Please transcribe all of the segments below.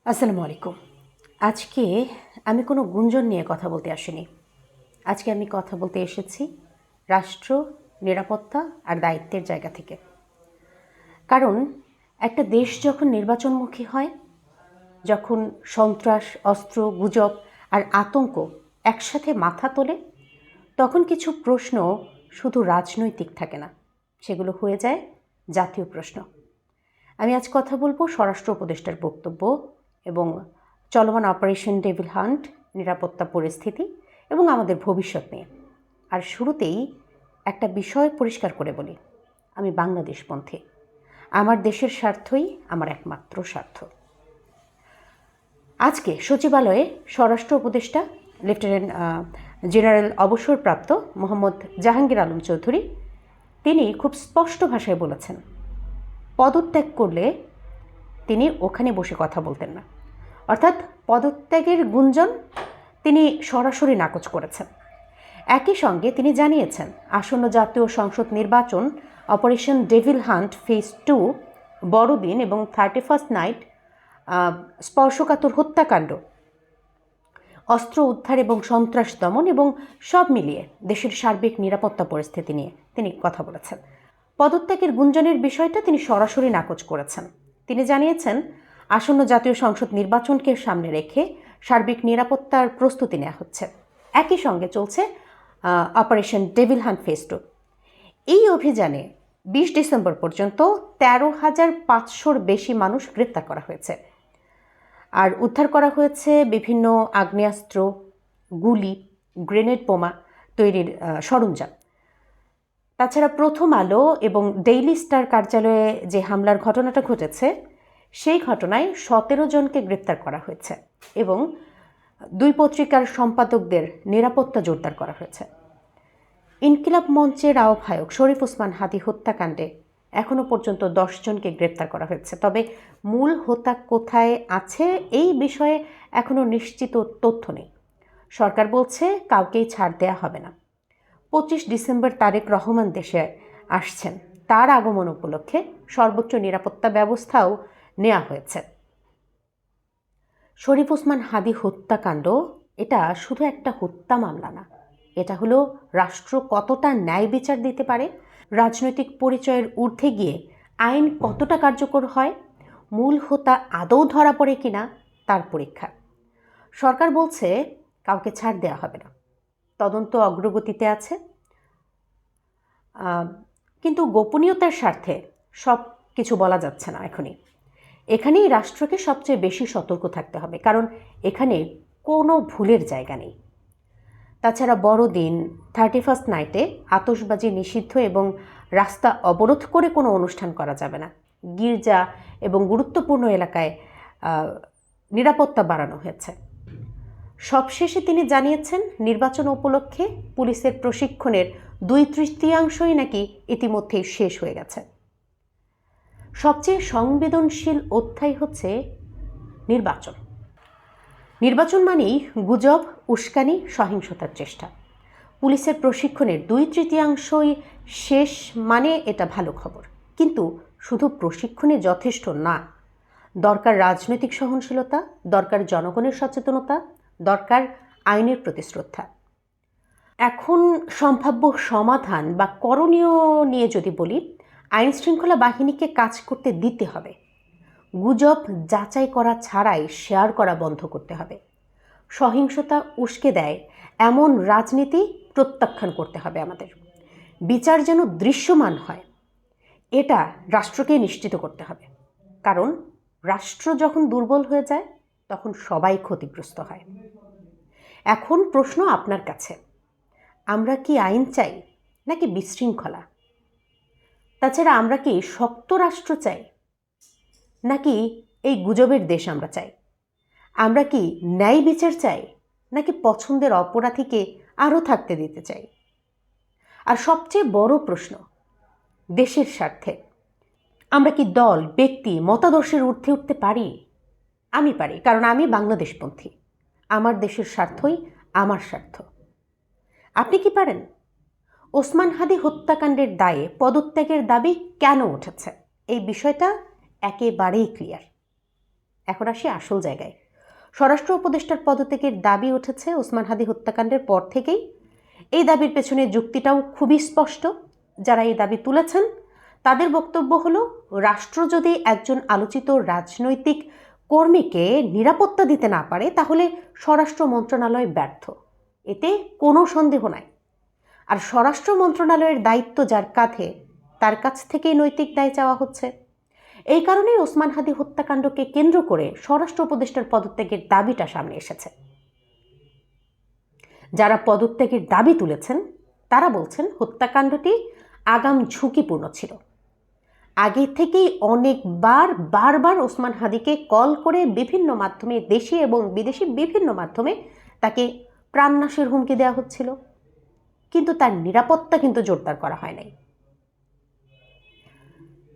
আসসালামু আলাইকুম। আজকে আমি কোনো গুঞ্জন নিয়ে কথা বলতে আসিনি। আজকে আমি কথা বলতে এসেছি রাষ্ট্র, নিরাপত্তা আর দায়িত্বের জায়গা থেকে। কারণ একটা দেশ যখন নির্বাচনমুখী হয়, যখন সন্ত্রাস, অস্ত্র, গুজব আর আতঙ্ক একসাথে মাথা তোলে, তখন কিছু প্রশ্ন শুধু রাজনৈতিক থাকে না, সেগুলো হয়ে যায় জাতীয় প্রশ্ন। আমি আজ কথা বলবো স্বরাষ্ট্র উপদেষ্টার বক্তব্য এবং চলমান অপারেশন ডেভিল হান্ট, নিরাপত্তা পরিস্থিতি এবং আমাদের ভবিষ্যৎ নিয়ে। আর শুরুতেই একটা বিষয় পরিষ্কার করে বলি, আমি বাংলাদেশপন্থী। আমার দেশের স্বার্থই আমার একমাত্র স্বার্থ। আজকে সচিবালয়ে স্বরাষ্ট্র উপদেষ্টা লেফটেন্যান্ট জেনারেল অবসরপ্রাপ্ত মোহাম্মদ জাহাঙ্গীর আলম চৌধুরী তিনি খুব স্পষ্ট ভাষায় বলেছেন, পদত্যাগ করলে তিনি ওখানে বসে কথা বলতেন না। অর্থাৎ পদত্যাগের গুঞ্জন তিনি সরাসরি নাকচ করেছেন। একই সঙ্গে তিনি জানিয়েছেন আসন্ন জাতীয় সংসদ নির্বাচন, অপারেশন ডেভিল হান্ট ফেজ 2, বড়দিন এবং 31st নাইট, স্পর্শকাতর হত্যাকাণ্ড, অস্ত্র উদ্ধার এবং সন্ত্রাস দমন এবং সব মিলিয়ে দেশের সার্বিক নিরাপত্তা পরিস্থিতি নিয়ে তিনি কথা বলেছেন। পদত্যাগের গুঞ্জনের বিষয়টা তিনি সরাসরি নাকচ করেছেন। তিনি জানিয়েছেন আসন্ন জাতীয় সংসদ নির্বাচনকে সামনে রেখে সার্বিক নিরাপত্তার প্রস্তুতি নেওয়া হচ্ছে। একই সঙ্গে চলছে অপারেশন ডেভিল হান্ট ফেজ 2। এই অভিযানে 20 ডিসেম্বর পর্যন্ত 13,500-র বেশি মানুষ গ্রেপ্তার করা হয়েছে আর উদ্ধার করা হয়েছে বিভিন্ন আগ্নেয়াস্ত্র, গুলি, গ্রেনেড বোমা তৈরির সরঞ্জাম। তাছাড়া প্রথম আলো এবং ডেইলি স্টার কার্যালয়ে যে হামলার ঘটনাটা ঘটেছে, সেই ঘটনায় 17 জনকে গ্রেপ্তার করা হয়েছে এবং 2 পত্রিকার সম্পাদকদের নিরাপত্তা জোরদার করা হয়েছে। ইনকিলাব মঞ্চের আহ্বায়ক শরীফ ওসমান হাদী হত্যাকাণ্ডে এখনও পর্যন্ত 10 জনকে গ্রেপ্তার করা হয়েছে। তবে মূল হোতা কোথায় আছে এই বিষয়ে এখনও নিশ্চিত তথ্য নেই। সরকার বলছে কাউকেই ছাড় দেয়া হবে না। 25 ডিসেম্বর তারেক রহমান দেশে আসছেন, তার আগমন উপলক্ষে সর্বোচ্চ নিরাপত্তা ব্যবস্থাও নেওয়া হয়েছে। শরীফ ওসমান হাদী হত্যাকাণ্ড এটা শুধু একটা হত্যা মামলা না, এটা হলো রাষ্ট্র কতটা ন্যায় বিচার দিতে পারে, রাজনৈতিক পরিচয়ের ঊর্ধ্বে গিয়ে আইন কতটা কার্যকর হয়, মূল হোতা আদৌ ধরা পড়ে কিনা তার পরীক্ষা। সরকার বলছে কাউকে ছাড় দেওয়া হবে না, তদন্ত অগ্রগতিতে আছে, কিন্তু গোপনীয়তার স্বার্থে সব কিছু বলা যাচ্ছে না এখনই। এখানেই রাষ্ট্রকে সবচেয়ে বেশি সতর্ক থাকতে হবে, কারণ এখানে কোনো ভুলের জায়গা নেই। তাছাড়া বড়দিন, 31st নাইটে আতশবাজি নিষিদ্ধ এবং রাস্তা অবরোধ করে কোনো অনুষ্ঠান করা যাবে না। গির্জা এবং গুরুত্বপূর্ণ এলাকায় নিরাপত্তা বাড়ানো হয়েছে। সবশেষে তিনি জানিয়েছেন নির্বাচন উপলক্ষে পুলিশের প্রশিক্ষণের 2/3 নাকি ইতিমধ্যেই শেষ হয়ে গেছে। সবচেয়ে সংবেদনশীল অধ্যায় হচ্ছে নির্বাচন। নির্বাচন মানেই গুজব, উস্কানি, সহিংসতার চেষ্টা। পুলিশের প্রশিক্ষণের 2/3 শেষ মানে এটা ভালো খবর, কিন্তু শুধু প্রশিক্ষণে যথেষ্ট না। দরকার রাজনৈতিক সহনশীলতা, দরকার জনগণের সচেতনতা, দরকার আইনের প্রতি শ্রদ্ধা। এখন সম্ভাব্য সমাধান বা করণীয় নিয়ে যদি বলি, আইন শৃঙ্খলা বাহিনীকে কাজ করতে দিতে হবে। গুজব যাচাই করা ছাড়াই শেয়ার করা বন্ধ করতে হবে। সহিংসতা উস্কে দেয় এমন রাজনীতি প্রত্যাখ্যান করতে হবে আমাদের। বিচার যেন দৃশ্যমান হয়, এটা রাষ্ট্রকে নিশ্চিত করতে হবে। কারণ রাষ্ট্র যখন দুর্বল হয়ে যায় তখন সবাই ক্ষতিগ্রস্ত হয়। এখন প্রশ্ন আপনার কাছে, আমরা কি আইন চাই নাকি বিশৃঙ্খলা? তাছাড়া আমরা কি শক্ত রাষ্ট্র চাই নাকি এই গুজবের দেশ আমরা চাই? আমরা কি ন্যায় বিচার চাই নাকি পছন্দের অপরাধীকে আরও থাকতে দিতে চাই? আর সবচেয়ে বড় প্রশ্ন, দেশের স্বার্থে আমরা কি দল, ব্যক্তি, মতাদর্শের ঊর্ধ্বে উঠতে পারি? আমি পারি, কারণ আমি বাংলাদেশপন্থী। আমার দেশের স্বার্থই আমার স্বার্থ। আপনি কি পারেন? ওসমান হাদী হত্যাকাণ্ডের দায়ে পদত্যাগের দাবি কেন উঠেছে এই বিষয়টা একেবারেই ক্লিয়ার। এখন আসি আসল জায়গায়। স্বরাষ্ট্র উপদেষ্টার পদত্যাগের দাবি উঠেছে ওসমান হাদি হত্যাকাণ্ডের পর থেকেই। এই দাবির পেছনে যুক্তিটাও খুবই স্পষ্ট। যারা এই দাবি তুলেছেন তাদের বক্তব্য হলো, রাষ্ট্র যদি একজন আলোচিত রাজনৈতিক কর্মীকে নিরাপত্তা দিতে না পারে তাহলে স্বরাষ্ট্র মন্ত্রণালয় ব্যর্থ, এতে কোনো সন্দেহ নাই। আর স্বরাষ্ট্র মন্ত্রণালয়ের দায়িত্ব যার কাঁধে, তার কাছ থেকেই নৈতিক দায় চাওয়া হচ্ছে। এই কারণেই ওসমান হাদি হত্যাকাণ্ডকে কেন্দ্র করে স্বরাষ্ট্র উপদেষ্টার পদত্যাগের দাবিটা সামনে এসেছে। যারা পদত্যাগের দাবি তুলেছেন তারা বলছেন হত্যাকাণ্ডটি আগাম ঝুঁকিপূর্ণ ছিল। আগে থেকেই বারবার ওসমান হাদিকে কল করে বিভিন্ন মাধ্যমে, দেশি এবং বিদেশি বিভিন্ন মাধ্যমে তাকে প্রাণনাশের হুমকি দেওয়া হচ্ছিল, কিন্তু তার নিরাপত্তা কিন্তু জোরদার করা হয় নাই।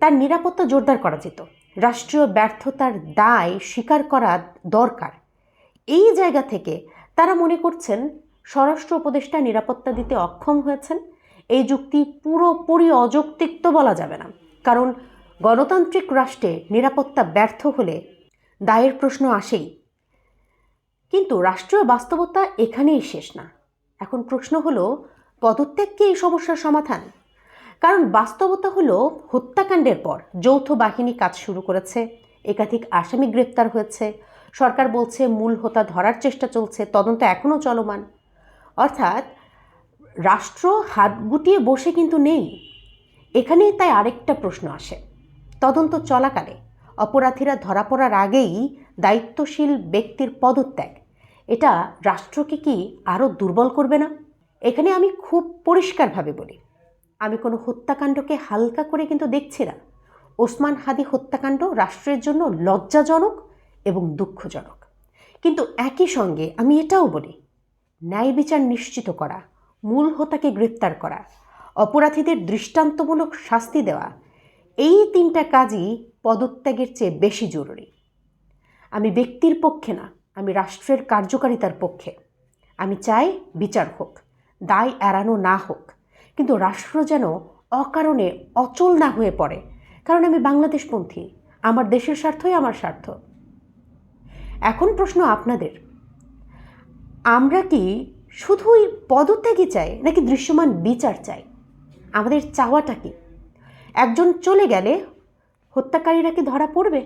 তার নিরাপত্তা জোরদার করা যেত। রাষ্ট্রীয় ব্যর্থতার দায় স্বীকার করা দরকার। এই জায়গা থেকে তারা মনে করছেন স্বরাষ্ট্র উপদেষ্টা নিরাপত্তা দিতে অক্ষম হয়েছেন। এই যুক্তি পুরোপুরি অযৌক্তিক তো বলা যাবে না, কারণ গণতান্ত্রিক রাষ্ট্রে নিরাপত্তা ব্যর্থ হলে দায়ের প্রশ্ন আসেই। কিন্তু রাষ্ট্রীয় বাস্তবতা এখানেই শেষ না। এখন প্রশ্ন হলো, পদত্যাগ কি এই সমস্যার সমাধান? কারণ বাস্তবতা হলো, হত্যাকাণ্ডের পর যৌথ বাহিনী কাজ শুরু করেছে, একাধিক আসামি গ্রেপ্তার হয়েছে, সরকার বলছে মূল হোতা ধরার চেষ্টা চলছে, তদন্ত এখনও চলমান। অর্থাৎ রাষ্ট্র হাত গুটিয়ে বসে কিন্তু নেই। এখানেই তাই আরেকটা প্রশ্ন আসে, তদন্ত চলাকালে অপরাধীরা ধরা পড়ার আগেই দায়িত্বশীল ব্যক্তির পদত্যাগ, এটা রাষ্ট্রকে কি আরও দুর্বল করবে না? এখানে আমি খুব পরিষ্কারভাবে বলি, আমি কোনো হত্যাকাণ্ডকে হালকা করে কিন্তু দেখছি না। ওসমান হাদি হত্যাকাণ্ড রাষ্ট্রের জন্য লজ্জাজনক এবং দুঃখজনক, কিন্তু একই সঙ্গে আমি এটাও বলি, ন্যায় বিচার নিশ্চিত করা, মূল হোতাকে গ্রেপ্তার করা, অপরাধীদের দৃষ্টান্তমূলক শাস্তি দেওয়া, এই তিনটা কাজই পদত্যাগের চেয়ে বেশি জরুরি। আমি ব্যক্তির পক্ষে না, আমি রাষ্ট্রের কার্যকারিতার পক্ষে। আমি চাই বিচার হোক, দায় এড়ানো না হোক, কিন্তু রাষ্ট্র যেন অকারণে অচল না হয়ে পড়ে। কারণ আমি বাংলাদেশপন্থী, আমার দেশের স্বার্থই আমার স্বার্থ। এখন প্রশ্ন আপনাদের, আমরা কি শুধুই পদত্যাগই চাই নাকি দৃশ্যমান বিচার চাই? আমাদের চাওয়াটা কি? একজন চলে গেলে হত্যাকারীরা কি ধরা পড়বে,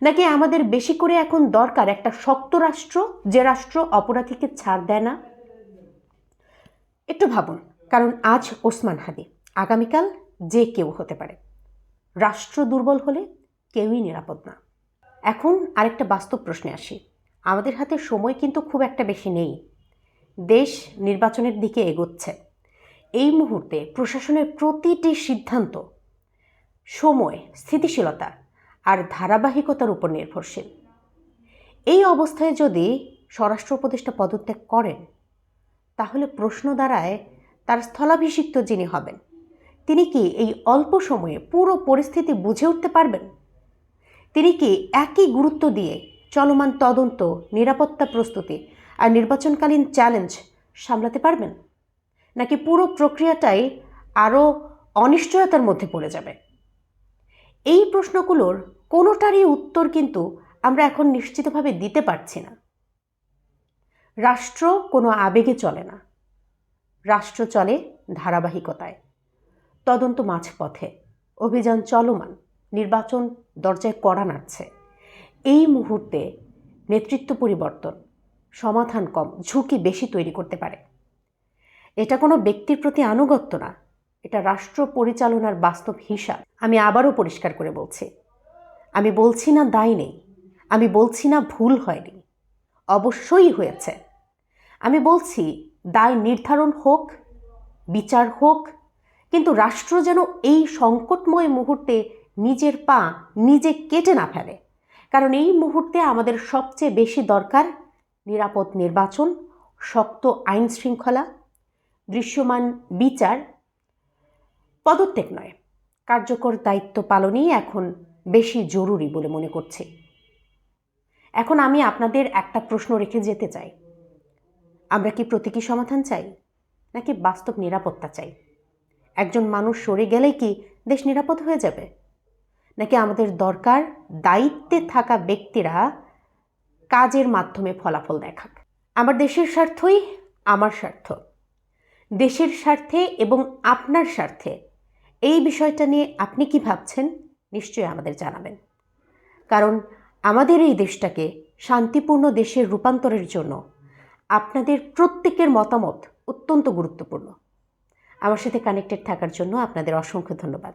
নাকি আমাদের বেশি করে এখন দরকার একটা শক্ত রাষ্ট্র, যে রাষ্ট্র অপরাধীকে ছাড় দেয় না? একটু ভাবুন, কারণ আজ ওসমান হাদি, আগামীকাল যে কেউ হতে পারে। রাষ্ট্র দুর্বল হলে কেউই নিরাপদ না। এখন আরেকটা বাস্তব প্রশ্নে আসি। আমাদের হাতে সময় কিন্তু খুব একটা বেশি নেই। দেশ নির্বাচনের দিকে এগোচ্ছে। এই মুহূর্তে প্রশাসনের প্রতিটি সিদ্ধান্ত সময়, স্থিতিশীলতা আর ধারাবাহিকতার উপর নির্ভরশীল। এই অবস্থায় যদি স্বরাষ্ট্র উপদেষ্টা পদত্যাগ করেন, তাহলে প্রশ্ন দাঁড়ায়, তার স্থলাভিষিক্ত যিনি হবেন তিনি কি এই অল্প সময়ে পুরো পরিস্থিতি বুঝে উঠতে পারবেন? তিনি কি একই গুরুত্ব দিয়ে চলমান তদন্ত, নিরাপত্তা প্রস্তুতি আর নির্বাচনকালীন চ্যালেঞ্জ সামলাতে পারবেন, নাকি পুরো প্রক্রিয়াটাই আরও অনিশ্চয়তার মধ্যে পড়ে যাবে? এই প্রশ্নগুলোর কোনোটারই উত্তর কিন্তু আমরা এখন নিশ্চিতভাবে দিতে পারছি না। রাষ্ট্র কোনো আবেগে চলে না, রাষ্ট্র চলে ধারাবাহিকতায়। তদন্ত মাঝপথে, অভিযান চলমান, নির্বাচন দরজায় কড়া নাড়ছে। এই মুহূর্তে নেতৃত্ব পরিবর্তন সমাধান কম, ঝুঁকি বেশি তৈরি করতে পারে। এটা কোনো ব্যক্তির প্রতি আনুগত্য না, এটা রাষ্ট্র পরিচালনার বাস্তব হিসাব। আমি আবারও পরিষ্কার করে বলছি, আমি বলছি না দায় নেই, আমি বলছি না ভুল হয়নি, অবশ্যই হয়েছে। আমি বলছি দায় নির্ধারণ হোক, বিচার হোক, কিন্তু রাষ্ট্র যেন এই সংকটময় মুহূর্তে নিজের পা নিজে কেটে না ফেলে। কারণ এই মুহূর্তে আমাদের সবচেয়ে বেশি দরকার নিরাপদ নির্বাচন, শক্ত আইন শৃঙ্খলা, দৃশ্যমান বিচার। পদত্যাগ নয়, কার্যকর দায়িত্ব পালনই এখন বেশি জরুরি বলে মনে করছি। এখন আমি আপনাদের একটা প্রশ্ন রেখে যেতে চাই, আমরা কি প্রতীকী সমাধান চাই নাকি বাস্তব নিরাপত্তা চাই? একজন মানুষ সরে গেলেই কি দেশ নিরাপদ হয়ে যাবে? নাকি আমাদের দরকার দায়িত্বে থাকা ব্যক্তিরা কাজের মাধ্যমে ফলাফল দেখাক? আমার দেশের স্বার্থই আমার স্বার্থ। দেশের স্বার্থে এবং আপনার স্বার্থে এই বিষয়টা নিয়ে আপনি কি ভাবছেন নিশ্চয়ই আমাদের জানাবেন। কারণ আমাদের এই দেশটাকে শান্তিপূর্ণ দেশের রূপান্তরের জন্য আপনাদের প্রত্যেকের মতামত অত্যন্ত গুরুত্বপূর্ণ। আমার সাথে কানেক্টেড থাকার জন্য আপনাদের অসংখ্য ধন্যবাদ।